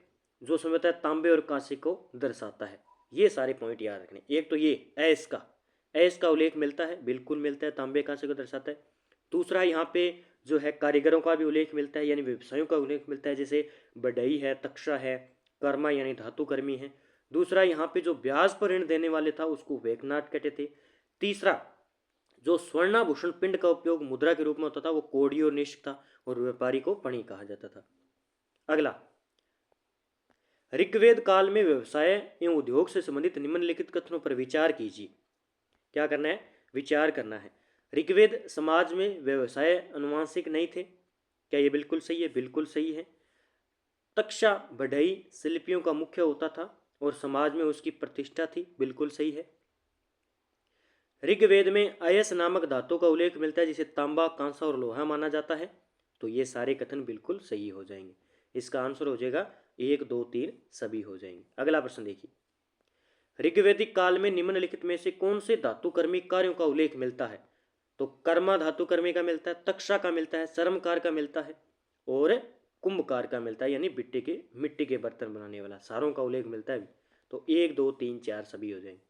जो समझता है तांबे और कांसे को दर्शाता है। ये सारे पॉइंट याद रखने। एक तो ये ऐस का उल्लेख मिलता है, बिल्कुल मिलता है, तांबे कांसे को दर्शाता है। दूसरा यहाँ पे जो है कारीगरों का भी उल्लेख मिलता है, यानी व्यवसायों का उल्लेख मिलता है, जैसे बढ़ई है, तक्षा है, कर्मा यानी धातुकर्मी है। दूसरा यहाँ पे जो ब्याज पर ऋण देने वाले था उसको वेकनाट कहते थे। तीसरा जो स्वर्णाभूषण पिंड का उपयोग मुद्रा के रूप में होता था वो कौड़ी और निष्क था, और व्यापारी को पणी कहा जाता था। अगला, ऋग्वेद काल में व्यवसाय एवं उद्योग से संबंधित निम्नलिखित कथनों पर विचार कीजिए। क्या करना है? विचार करना है। ऋग्वेद समाज में व्यवसाय अनुवांशिक नहीं थे, क्या ये बिल्कुल सही है? बिल्कुल सही है। तक्षा बढ़ई शिल्पियों का मुख्य होता था और समाज में उसकी प्रतिष्ठा थी, बिल्कुल सही है। ऋग्वेद में अयस नामक धातु का उल्लेख मिलता है जिसे तांबा, कांसा और लोहा माना जाता है, तो ये सारे कथन बिल्कुल सही हो जाएंगे। इसका आंसर हो जाएगा 1 2 3 सभी हो जाएंगे। अगला प्रश्न देखिए, ऋग्वैदिक काल में निम्नलिखित में से कौन से धातुकर्मी कार्यों का उल्लेख मिलता है? तो कर्मा धातुकर्मी का मिलता है, तक्षा का मिलता है, चर्मकार का मिलता है और कुंभकार का मिलता है, यानी मिट्टी के बर्तन बनाने वाला, सारों का उल्लेख मिलता है। तो 1 2 3 4 सभी हो जाएंगे।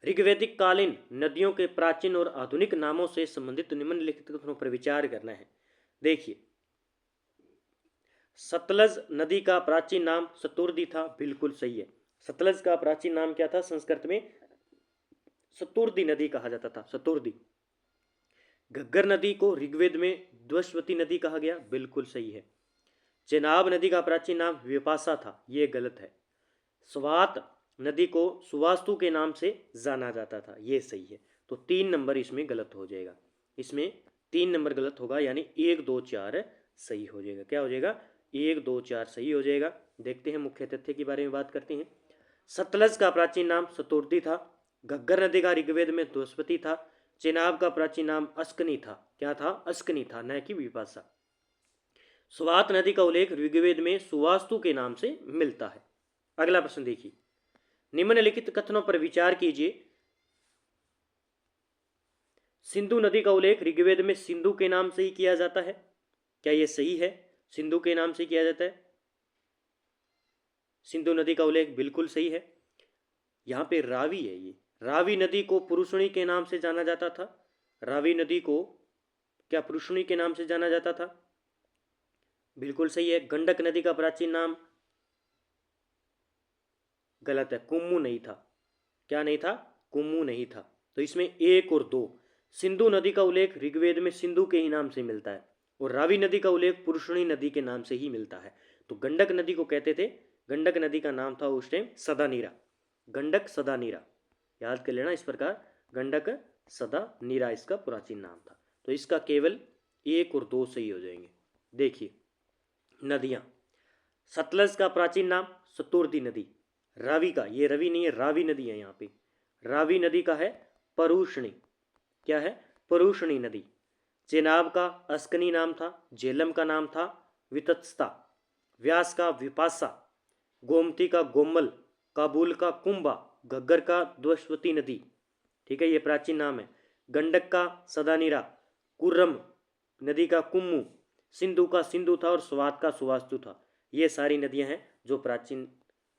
ऋग्वैदिक कालीन नदियों के प्राचीन और आधुनिक नामों से संबंधित निम्नलिखित कथनों पर विचार करना है। देखिए, सतलज नदी का प्राचीन नाम सतुर्दी था, बिल्कुल सही है। सतलज का प्राचीन नाम क्या था? संस्कृत में सतुर्दी नदी कहा जाता था, सतुर्दी। घग्गर नदी को ऋग्वेद में द्वस्वती नदी कहा गया, बिल्कुल सही है। चेनाब नदी का प्राचीन नाम विपाशा था, यह गलत है। स्वात नदी को सुवास्तु के नाम से जाना जाता था, यह सही है। तो 3 नंबर इसमें गलत हो जाएगा, इसमें 3 नंबर गलत होगा, यानी 1 2 4 सही हो जाएगा। क्या हो जाएगा? 1 2 4 सही हो जाएगा। देखते हैं, मुख्य तथ्य के बारे में बात करते हैं। सतलज का प्राचीन नाम सतुर्दी था। घग्गर नदी का ऋग्वेद में द्वस्वती था। चेनाब का प्राचीन नाम अस्कनी था। क्या था? अस्कनी था, न कि विपाशा। स्वात नदी का उल्लेख ऋग्वेद में सुवास्तु के नाम से मिलता है। अगला प्रश्न देखिए, निम्नलिखित कथनों पर विचार कीजिए। सिंधु नदी का उल्लेख ऋग्वेद में सिंधु के नाम से ही किया जाता है, क्या यह सही है? सिंधु के नाम से किया जाता है, सिंधु नदी का उल्लेख बिल्कुल सही है। यहाँ पे रावी है, ये रावी नदी को पुरुषणी के नाम से जाना जाता था। रावी नदी को क्या पुरुषणी के नाम से जाना जाता था? बिल्कुल सही है। गंडक नदी का प्राचीन नाम गलत है, कुम्मू नहीं था। क्या नहीं था? कुम्मू नहीं था। तो इसमें 1 और 2, सिंधु नदी का उल्लेख ऋग्वेद में सिंधु के ही नाम से मिलता है और रावी नदी का उल्लेख पुरुषणी नदी के नाम से ही मिलता है। तो गंडक नदी को कहते थे, गंडक नदी का नाम था उस टाइम सदानीरा, गंडक सदानीरा, याद कर लेना इस प्रकार, गंडक सदानीरा इसका प्राचीन नाम था। तो इसका केवल 1 और 2 सही हो जाएंगे। देखिए, नदियाँ, सतलज का प्राचीन नाम सतुर्दी नदी। रावी का, ये रवि नहीं है, रावी नदी है यहाँ पे। रावी नदी का है परुषणी, क्या है? परुषणी नदी। चेनाब का अस्कनी नाम था। झेलम का नाम था वितत्स्ता। व्यास का विपाशा। गोमती का गोमल। काबुल का कुंभा। घग्गर का द्वस्वती नदी, ठीक है, ये प्राचीन नाम है। गंडक का सदानीरा। कुर्रम नदी का कुम्मू। सिंधु का सिंधु था और स्वात का सुवास्तु था। ये सारी नदियां हैं जो प्राचीन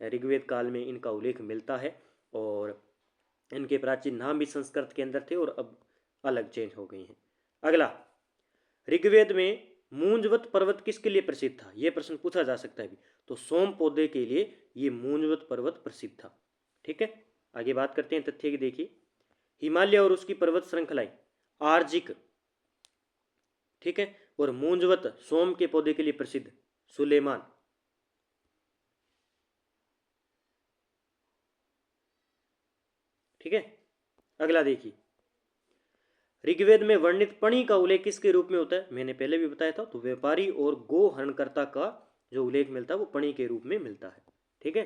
ऋग्वेद काल में इनका उल्लेख मिलता है, और इनके प्राचीन नाम भी संस्कृत के अंदर थे और अब अलग चेंज हो गए हैं। अगला, ऋग्वेद में मूंजवत पर्वत किसके लिए प्रसिद्ध था? यह प्रश्न पूछा जा सकता है भी। तो सोम पौधे के लिए ये मूंजवत पर्वत प्रसिद्ध था। ठीक है, आगे बात करते हैं तथ्य की। देखिए, हिमालय और उसकी पर्वत श्रृंखलाएं आर्जिक, ठीक है, और मूंजवत सोम के पौधे के लिए प्रसिद्ध सुलेमान। ठीक है, अगला देखिए, ऋग्वेद में वर्णित पणि का उल्लेख किसके रूप में होता है? मैंने पहले भी बताया था। तो व्यापारी और गो हरणकर्ता का जो उल्लेख मिलता है वो पणि के रूप में मिलता है। ठीक है,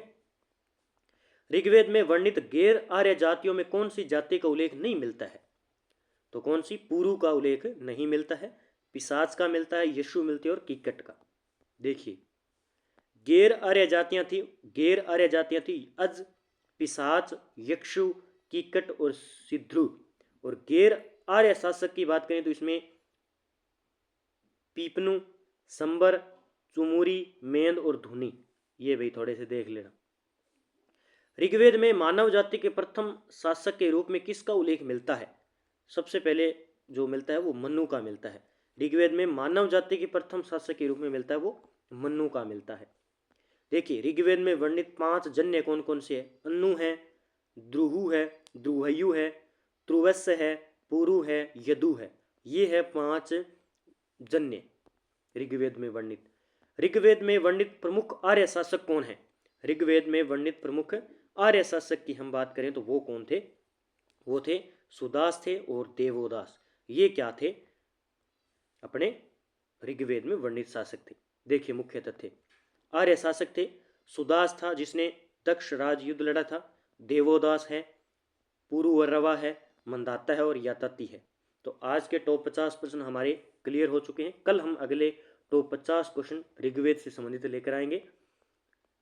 ऋग्वेद में वर्णित गैर आर्य जातियों में कौन सी जाति का उल्लेख नहीं मिलता है? तो कौन सी? पुरु का उल्लेख नहीं मिलता है, पिशाच का मिलता है, यशु मिलती है और कीकट का। देखिए, गैर आर्य जातियां थी, गैर आर्य जातियां थी अज, पिशाच, यक्षु, कीकट और सिद्धू। और गैर आर्य शासक की बात करें तो इसमें पीपनु, संबर, चुमुरी, मेंद और धुनी। ये भाई थोड़े से देख लेना। ऋग्वेद में मानव जाति के प्रथम शासक के रूप में किसका उल्लेख मिलता है? सबसे पहले जो मिलता है वो मनु का मिलता है। ऋग्वेद में मानव जाति के प्रथम शासक के रूप में मिलता है वो मनु का मिलता है। देखिए, ऋग्वेद में वर्णित 5 जन्य कौन कौन से है? अन्नु है, द्रुहु है, द्रुहयु है, त्रुवस्य है, पुरु है, यदु है। ये है 5 जन्य ऋग्वेद में वर्णित। ऋग्वेद में वर्णित प्रमुख आर्य शासक कौन है? ऋग्वेद में वर्णित प्रमुख आर्य शासक की हम बात करें तो वो कौन थे? वो थे सुदास थे और देवोदास। ये क्या थे? अपने ऋग्वेद में वर्णित शासक थे। देखिए, मुख्य तथ्य, आर्य शासक थे, सुदास था जिसने दक्ष राज युद्ध लड़ा था, देवोदास है, पुरुवर्रवा है, मंदाता है और यातती है। तो आज के टॉप 50 प्रश्न हमारे क्लियर हो चुके हैं। कल हम अगले टॉप 50 क्वेश्चन ऋग्वेद से संबंधित लेकर आएंगे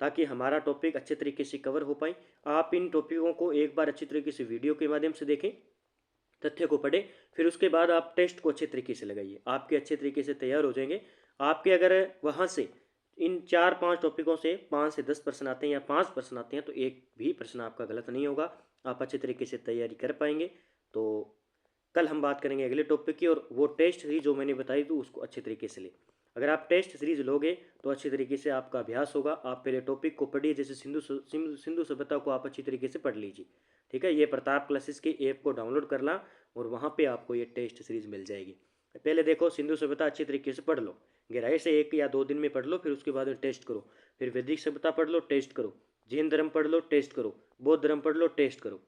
ताकि हमारा टॉपिक अच्छे तरीके से कवर हो पाए। आप इन टॉपिकों को एक बार अच्छी तरीके से वीडियो के माध्यम से देखें, तथ्य को पढ़ें, फिर उसके बाद आप टेस्ट को अच्छे तरीके से लगाइए। आपके अच्छे तरीके से तैयार हो जाएंगे। आपके अगर वहाँ से इन 4-5 टॉपिकों से 5 से 10 प्रश्न आते हैं या 5 प्रश्न आते हैं तो एक भी प्रश्न आपका गलत नहीं होगा। आप अच्छे तरीके से तैयारी कर पाएंगे। तो कल हम बात करेंगे अगले टॉपिक की, और वो टेस्ट सीरीज जो मैंने बताई तो उसको अच्छे तरीके से ले। अगर आप टेस्ट सीरीज लोगे तो अच्छे तरीके से आपका अभ्यास होगा। आप पहले टॉपिक को पढ़िए, जैसे सिंधु सभ्यता को आप अच्छी तरीके से पढ़ लीजिए। ठीक है, ये प्रताप क्लासेस के ऐप को डाउनलोड करना और वहाँ पे आपको ये टेस्ट सीरीज मिल जाएगी। पहले देखो, सिंधु सभ्यता अच्छी तरीके से पढ़ लो, गहराई से 1 या 2 दिन में पढ़ लो, फिर उसके बाद टेस्ट करो। फिर वैदिक सभ्यता पढ़ लो, टेस्ट करो। जैन धर्म पढ़ लो, टेस्ट करो। बौद्ध धर्म पढ़ लो, टेस्ट करो।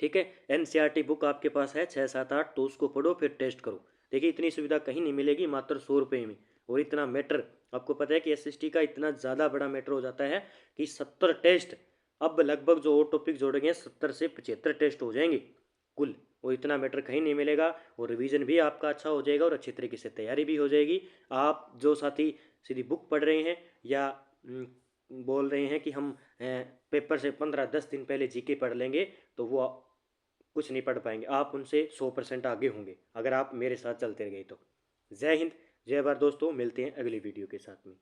ठीक है, एनसीईआरटी बुक आपके पास है 6, 7, 8, तो उसको पढ़ो फिर टेस्ट करो। देखिए, इतनी सुविधा कहीं नहीं मिलेगी, मात्र 100 रुपये में। और इतना मैटर, आपको पता है कि एसएसटी का इतना ज़्यादा बड़ा मैटर हो जाता है कि 70 टेस्ट, अब लगभग जो और टॉपिक जोड़ेंगे 70 से 75 टेस्ट हो जाएंगे कुल। और इतना मैटर कहीं नहीं मिलेगा, और रिवीजन भी आपका अच्छा हो जाएगा और अच्छी तरीके से तैयारी भी हो जाएगी। आप जो साथी सीधी बुक पढ़ रहे हैं या बोल रहे हैं कि हम पेपर से 15-10 दिन पहले जीके पढ़ लेंगे, तो वो कुछ नहीं पढ़ पाएंगे। आप उनसे 100% आगे होंगे अगर आप मेरे साथ चलते रहे तो। जय हिंद, जय भारत दोस्तों, मिलते हैं अगली वीडियो के साथ में।